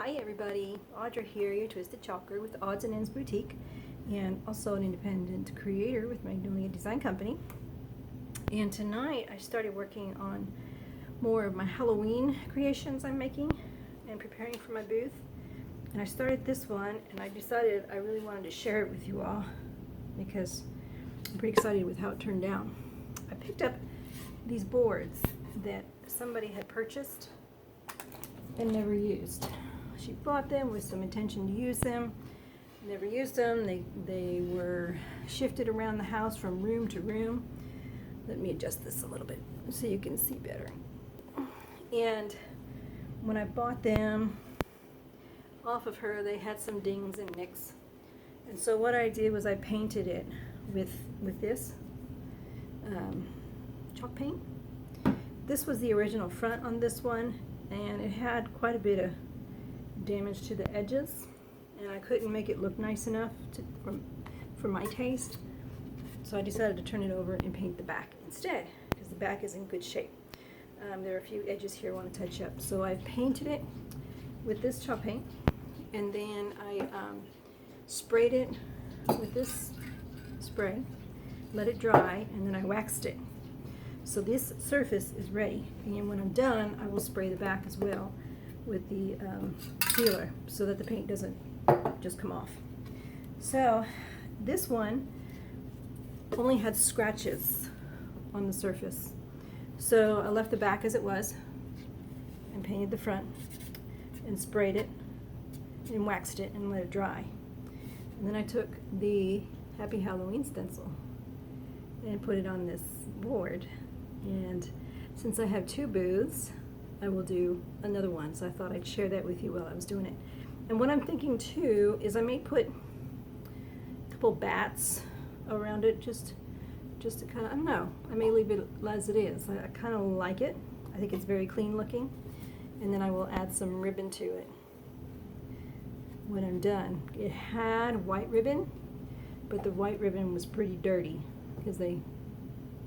Hi everybody, Audra here, your Twisted Chalker with Odds and Ends Boutique, and also an independent creator with Magnolia Design Company. And tonight I started working on more of my Halloween creations I'm making and preparing for my booth. And I started this one and I decided I really wanted to share it with you all because I'm pretty excited with how it turned out. I picked up these boards that somebody had purchased and never used. She bought them with some intention to use them, never used them. They were shifted around the house from room to room. Let me adjust this a little bit so you can see better. And when I bought them off of her, they had some dings and nicks. And so what I did was I painted it with this chalk paint. This was the original front on this one, and it had quite a bit of damage to the edges, and I couldn't make it look nice enough for my taste, so I decided to turn it over and paint the back instead, because the back is in good shape. There are a few edges here I want to touch up, so I painted it with this chalk paint, and then I sprayed it with this spray, let it dry, and then I waxed it. So this surface is ready, and when I'm done I will spray the back as well with the sealer so that the paint doesn't just come off. So this one only had scratches on the surface, so I left the back as it was and painted the front and sprayed it and waxed it and let it dry. And then I took the Happy Halloween stencil and put it on this board. And since I have two booths, I will do another one, so I thought I'd share that with you while I was doing it. And what I'm thinking too is I may put a couple bats around it just to kind of, I don't know, I may leave it as it is. I kind of like it. I think it's very clean looking. And then I will add some ribbon to it when I'm done. It had white ribbon, but the white ribbon was pretty dirty because they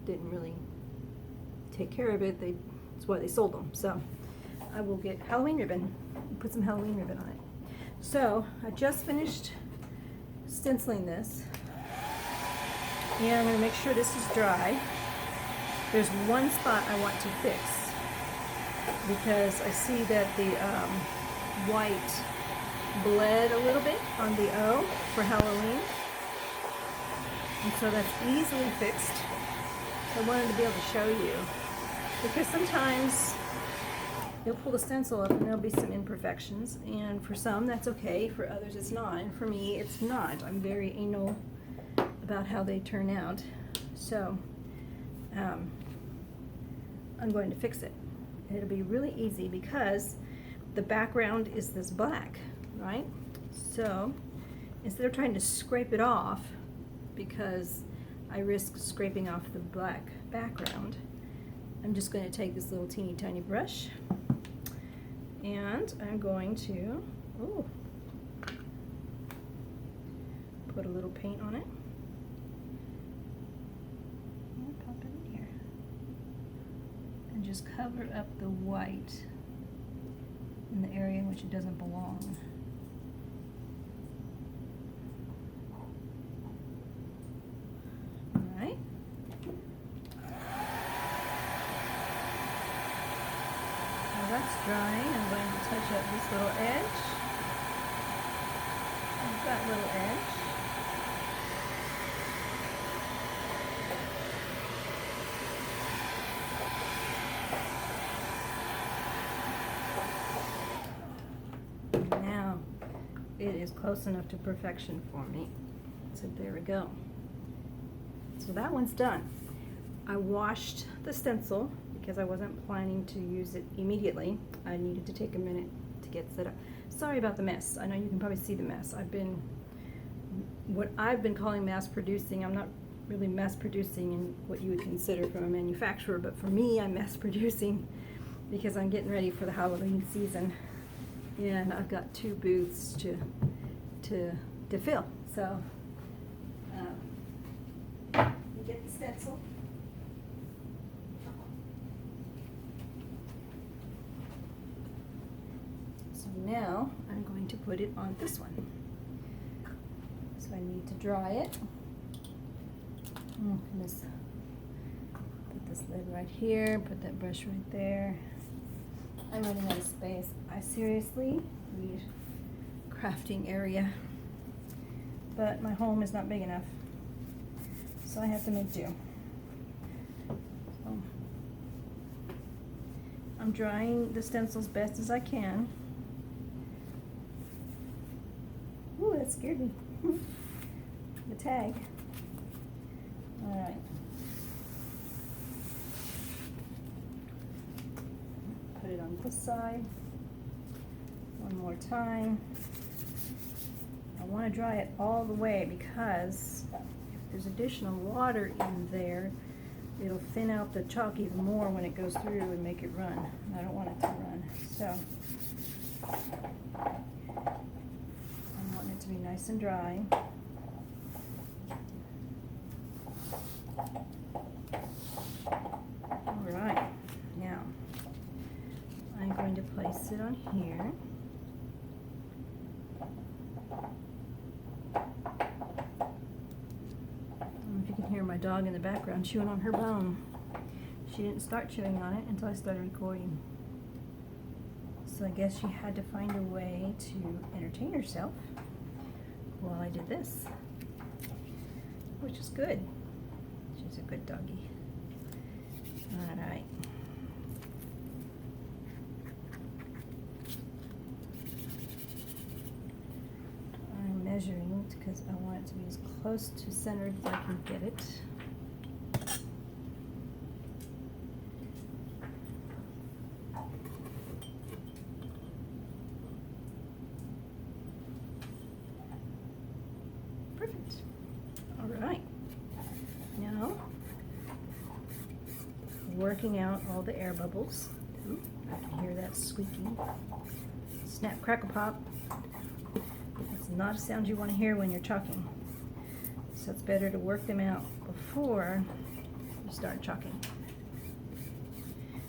didn't really take care of it. That's why they sold them. So I will get Halloween ribbon and put some Halloween ribbon on it. So I just finished stenciling this, and I'm going to make sure this is dry. There's one spot I want to fix because I see that the white bled a little bit on the O for Halloween, and so that's easily fixed. I wanted to be able to show you, because sometimes you'll pull the stencil up and there'll be some imperfections, and for some that's okay, for others it's not, and for me it's not. I'm very anal about how they turn out, so I'm going to fix it. And it'll be really easy because the background is this black, right? So instead of trying to scrape it off, because I risk scraping off the black background, I'm just going to take this little teeny tiny brush and I'm going to put a little paint on it and pop it in here and just cover up the white in the area in which it doesn't belong. That's drying. I'm going to touch up this little edge, and that little edge. Now it is close enough to perfection for me. So there we go. So that one's done. I washed the stencil because I wasn't planning to use it immediately. I needed to take a minute to get set up. Sorry about the mess. I know you can probably see the mess. What I've been calling mass producing, I'm not really mass producing in what you would consider from a manufacturer, but for me I'm mass producing because I'm getting ready for the Halloween season, and I've got two booths to fill. So you get the stencil. So now I'm going to put it on this one. So I need to dry it. Goodness. Put this lid right here, put that brush right there. I'm running out of space. I seriously need crafting area, but my home is not big enough, so I have to make do. So I'm drying the stencils best as I can. Ooh, that scared me. The tag. All right. Put it on this side. One more time. I want to dry it all the way because if there's additional water in there, it'll thin out the chalk even more when it goes through and make it run. I don't want it to run. So I want it to be nice and dry. All right, now I'm going to place it on here. I don't know if you can hear my dog in the background chewing on her bone. She didn't start chewing on it until I started recording. So I guess she had to find a way to entertain herself while I did this, which is good. She's a good doggy. All right. I'm measuring because I want it to be as close to centered as I can get it. Perfect. All right. Now, working out all the air bubbles. Ooh, I can hear that squeaky. Snap, crackle, pop. It's not a sound you want to hear when you're chalking. So it's better to work them out before you start chalking.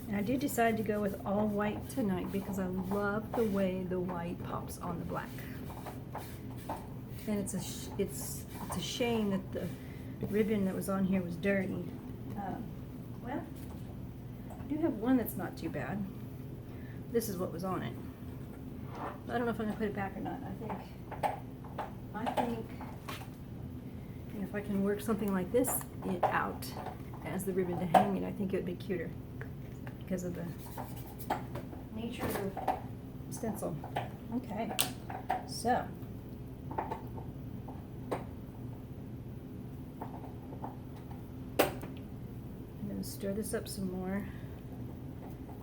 And I did decide to go with all white tonight because I love the way the white pops on the black. And it's a shame that the ribbon that was on here was dirty. Well, I do have one that's not too bad. This is what was on it. I don't know if I'm gonna put it back or not. I think if I can work something like this out as the ribbon to hang it, I think it would be cuter because of the nature of the stencil. Okay, so I'm going to stir this up some more.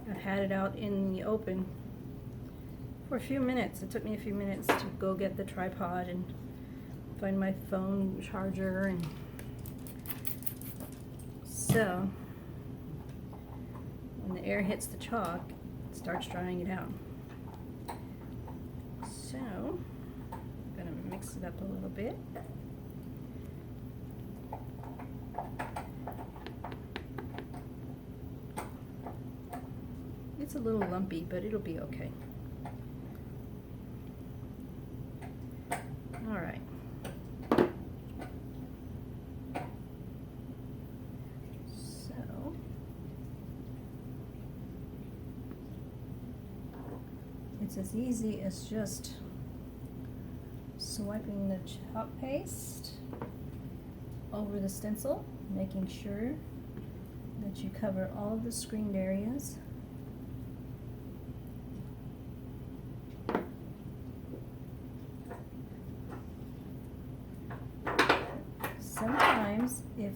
I've had it out in the open for a few minutes. It took me a few minutes to go get the tripod and find my phone charger, and so when the air hits the chalk, it starts drying it out. So I'm going to mix it up a little bit. It's a little lumpy, but it'll be okay. All right. So it's as easy as just swiping the chalk paste over the stencil, making sure that you cover all of the screened areas. Sometimes if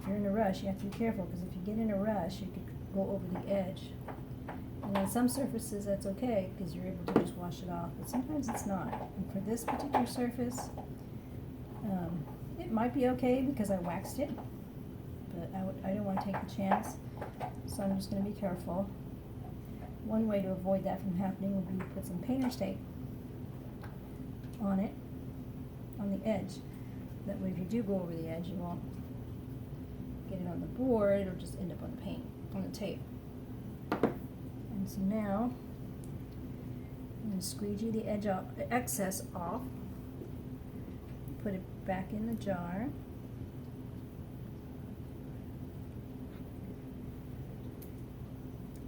you're in a rush, you have to be careful, because if you get in a rush, you could go over the edge. And on some surfaces that's okay because you're able to just wash it off, but sometimes it's not. And for this particular surface, it might be okay because I waxed it, but I don't want to take the chance, so I'm just going to be careful. One way to avoid that from happening would be to put some painter's tape on it, on the edge. That way if you do go over the edge, you won't get it on the board, it'll just end up on the paint, on the tape. And so now and squeegee the edge off, the excess off. Put it back in the jar.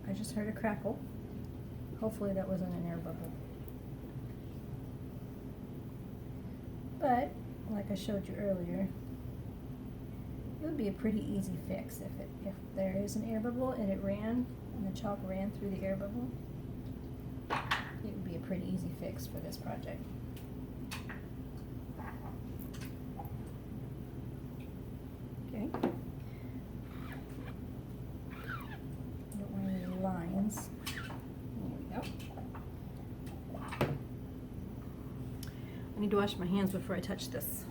I just heard a crackle. Hopefully that wasn't an air bubble. But, like I showed you earlier, it would be a pretty easy fix if there is an air bubble and it ran, and the chalk ran through the air bubble. It would be a pretty easy fix for this project. Okay. Don't want any lines. There we go. I need to wash my hands before I touch this.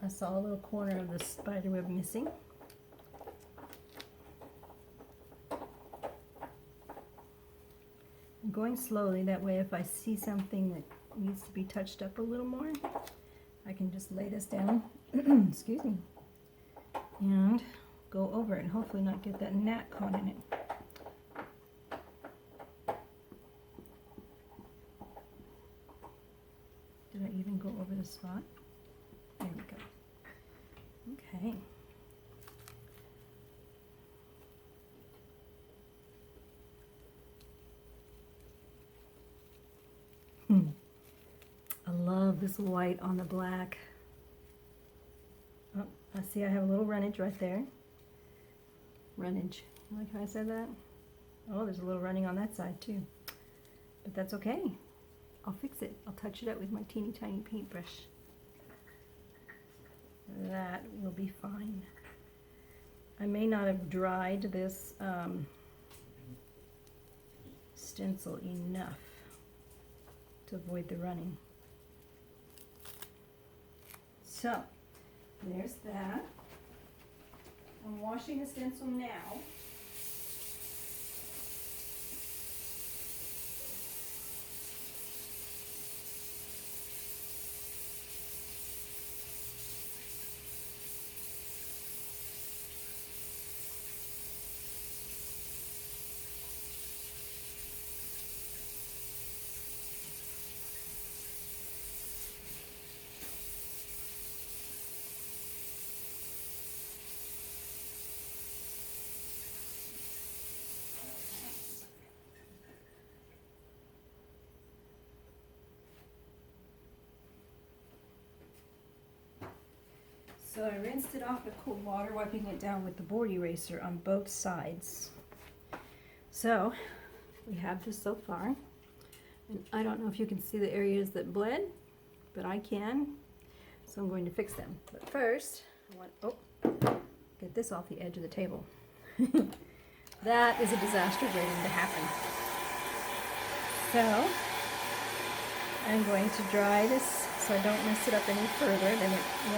I saw a little corner of the spider web missing. I'm going slowly, that way if I see something that needs to be touched up a little more, I can just lay this down, excuse me, and go over it and hopefully not get that gnat caught in it. Did I even go over the spot? There we go. Okay. I love this white on the black. Oh, I see I have a little runnage right there. Runnage. You like how I said that? Oh, there's a little running on that side too. But that's okay. I'll fix it. I'll touch it up with my teeny tiny paintbrush. That will be fine. I may not have dried this stencil enough to avoid the running. So, there's that. I'm washing the stencil now. So I rinsed it off with cold water, wiping it down with the board eraser on both sides. So we have this so far. And I don't know if you can see the areas that bled, but I can. So I'm going to fix them. But first, I want, get this off the edge of the table. That is a disaster waiting to happen. So I'm going to dry this so I don't mess it up any further than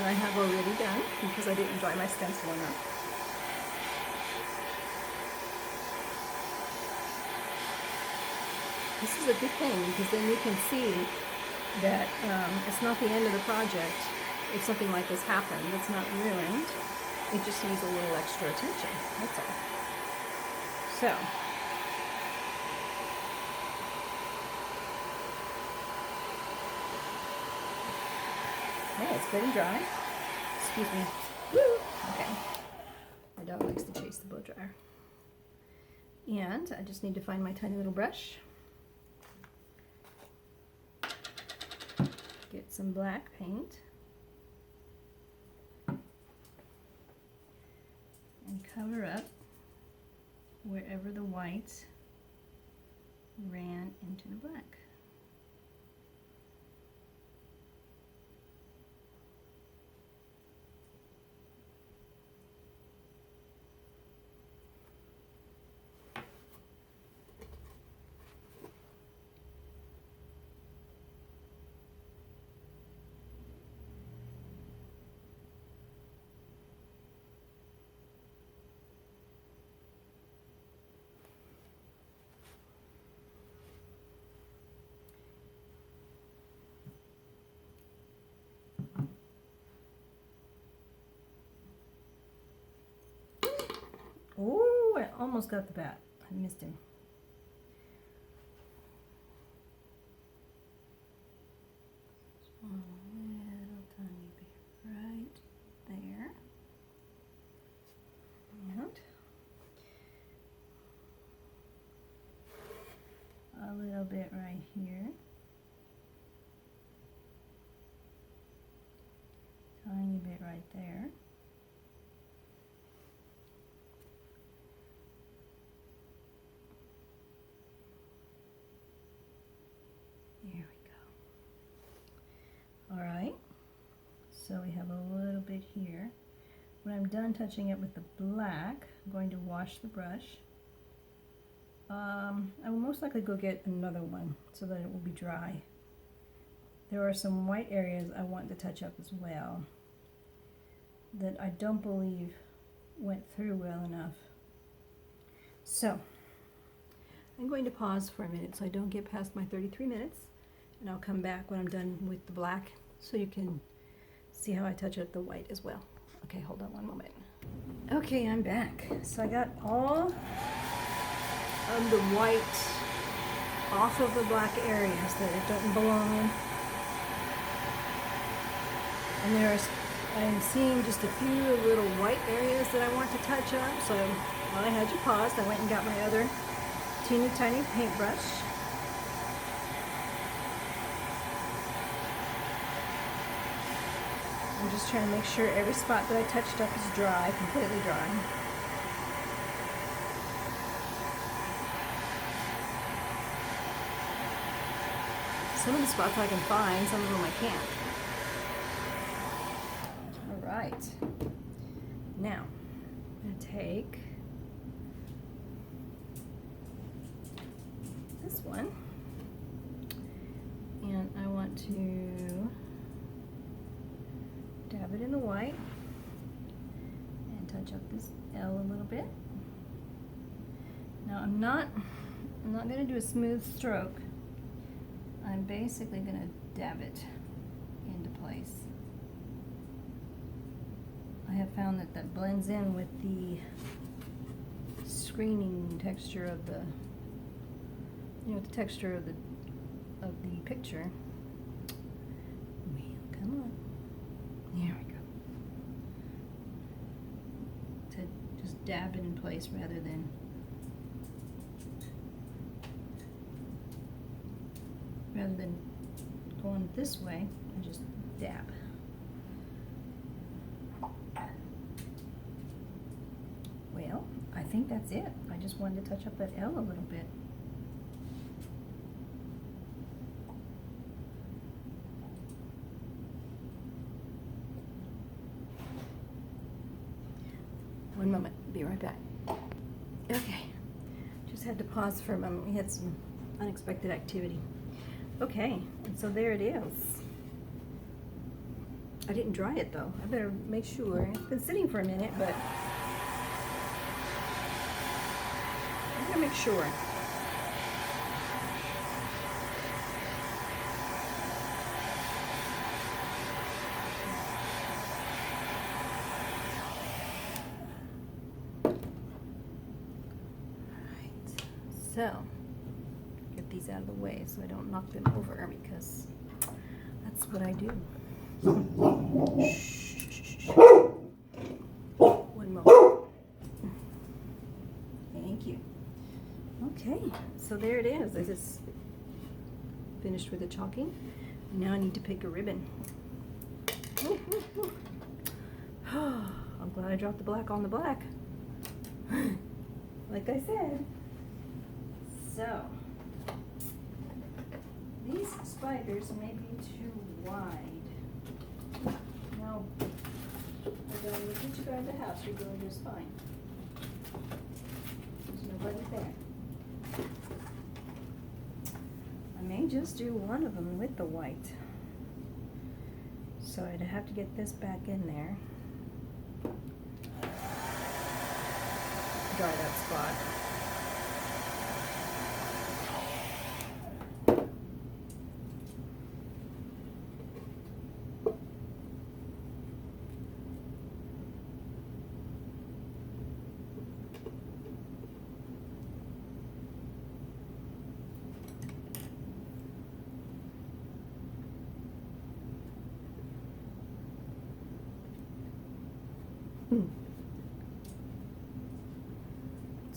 I have already done, because I didn't dry my stencil enough. This is a good thing, because then you can see that it's not the end of the project if something like this happened. It's not ruined. It just needs a little extra attention. That's all. So, yeah, it's good and dry. Excuse me. Woo! Okay. My dog likes to chase the blow dryer. And I just need to find my tiny little brush. Get some black paint. And cover up wherever the white ran into the black. Oh, I almost got the bat. I missed him. A little tiny bit right there. And a little bit right here. Tiny bit right there. There we go. All right, so we have a little bit here. When I'm done touching it with the black, I'm going to wash the brush. I will most likely go get another one so that it will be dry. There are some white areas I want to touch up as well that I don't believe went through well enough. So I'm going to pause for a minute so I don't get past my 33 minutes, and I'll come back when I'm done with the black so you can see how I touch up the white as well. Okay, hold on one moment. Okay, I'm back. So I got all of the white off of the black areas that it doesn't belong in. And I'm seeing just a few little white areas that I want to touch up. So while I had you paused, I went and got my other teeny tiny paintbrush. I'm just trying to make sure every spot that I touched up is dry, completely dry. Some of the spots I can find, some of them I can't. All right. Now, I'm going to take this one, and I want to dab it in the white and touch up this L a little bit. Now I'm not going to do a smooth stroke. I'm basically going to dab it into place. I have found that that blends in with the screening texture of the, the texture of the picture. Well, come on. There we go. To just dab it in place rather than going this way, I just dab. Well, I think that's it. I just wanted to touch up that L a little bit. One moment, be right back. Okay, just had to pause for a moment. We had some unexpected activity. Okay, and so there it is. I didn't dry it though. I better make sure. It's been sitting for a minute, but I'm gonna make sure. So, get these out of the way so I don't knock them over, because that's what I do. One moment. Thank you. Okay, so there it is. I just finished with the chalking. Now I need to pick a ribbon. I'm glad I dropped the black on the black. Like I said. So, these spiders may be too wide. No, we're going to get you out of the house. You're doing just fine. There's nobody there. I may just do one of them with the white. So I'd have to get this back in there. Dry that spot.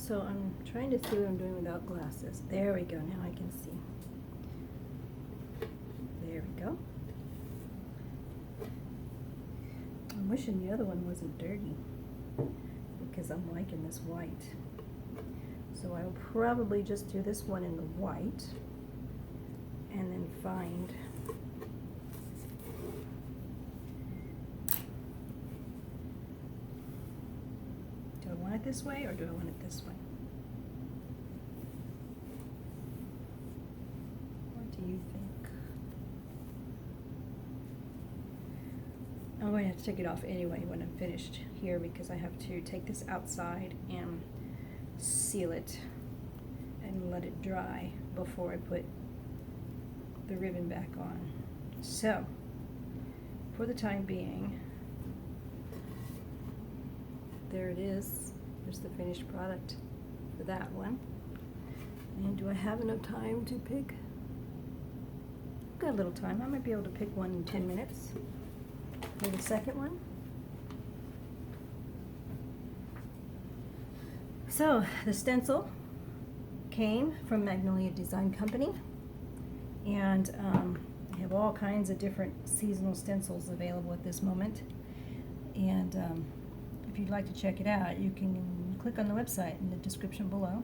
So I'm trying to see what I'm doing without glasses. There we go, now I can see. There we go. I'm wishing the other one wasn't dirty because I'm liking this white. So I'll probably just do this one in the white and then find do I want it this way or do I want it this way? What do you think? I'm going to have to take it off anyway when I'm finished here because I have to take this outside and seal it and let it dry before I put the ribbon back on. So, for the time being, there it is. There's the finished product for that one. And do I have enough time to pick? I've got a little time. I might be able to pick one in 10 minutes for the second one. So, the stencil came from Magnolia Design Company, and they have all kinds of different seasonal stencils available at this moment. And if you'd like to check it out, you can click on the website in the description below.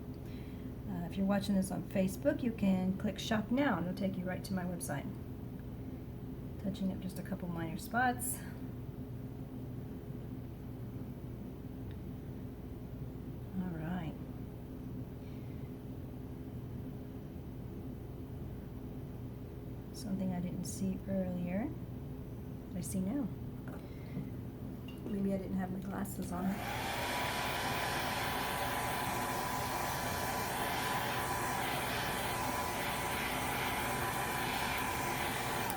If you're watching this on Facebook, you can click Shop Now, and it'll take you right to my website. Touching up just a couple minor spots. Something I didn't see earlier, but I see now. Maybe I didn't have my glasses on.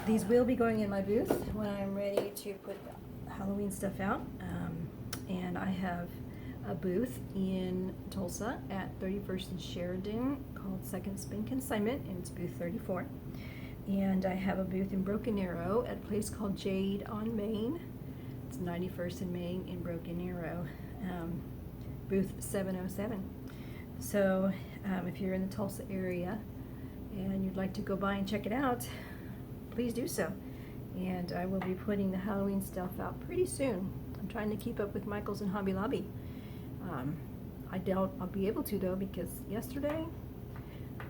These will be going in my booth when I'm ready to put Halloween stuff out. And I have a booth in Tulsa at 31st and Sheridan called Second Spin Consignment, and it's booth 34. And I have a booth in Broken Arrow at a place called JADE on Main. It's 91st and Main in Broken Arrow, booth 707. So if you're in the Tulsa area and you'd like to go by and check it out, please do so. And I will be putting the Halloween stuff out pretty soon. I'm trying to keep up with Michael's and Hobby Lobby. I doubt I'll be able to though, because yesterday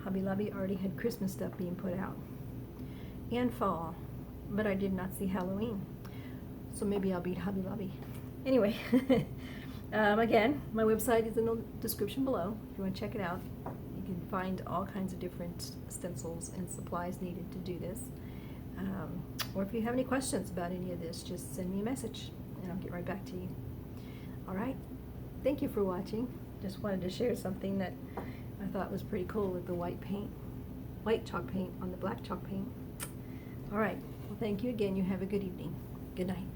Hobby Lobby already had Christmas stuff being put out. And fall, but I did not see Halloween, so maybe I'll beat Hobby Lobby. Anyway, again, my website is in the description below. If you want to check it out, you can find all kinds of different stencils and supplies needed to do this. Or if you have any questions about any of this, just send me a message and I'll get right back to you. All right, thank you for watching. Just wanted to share something that I thought was pretty cool with the white chalk paint on the black chalk paint. All right, well, thank you again. You have a good evening. Good night.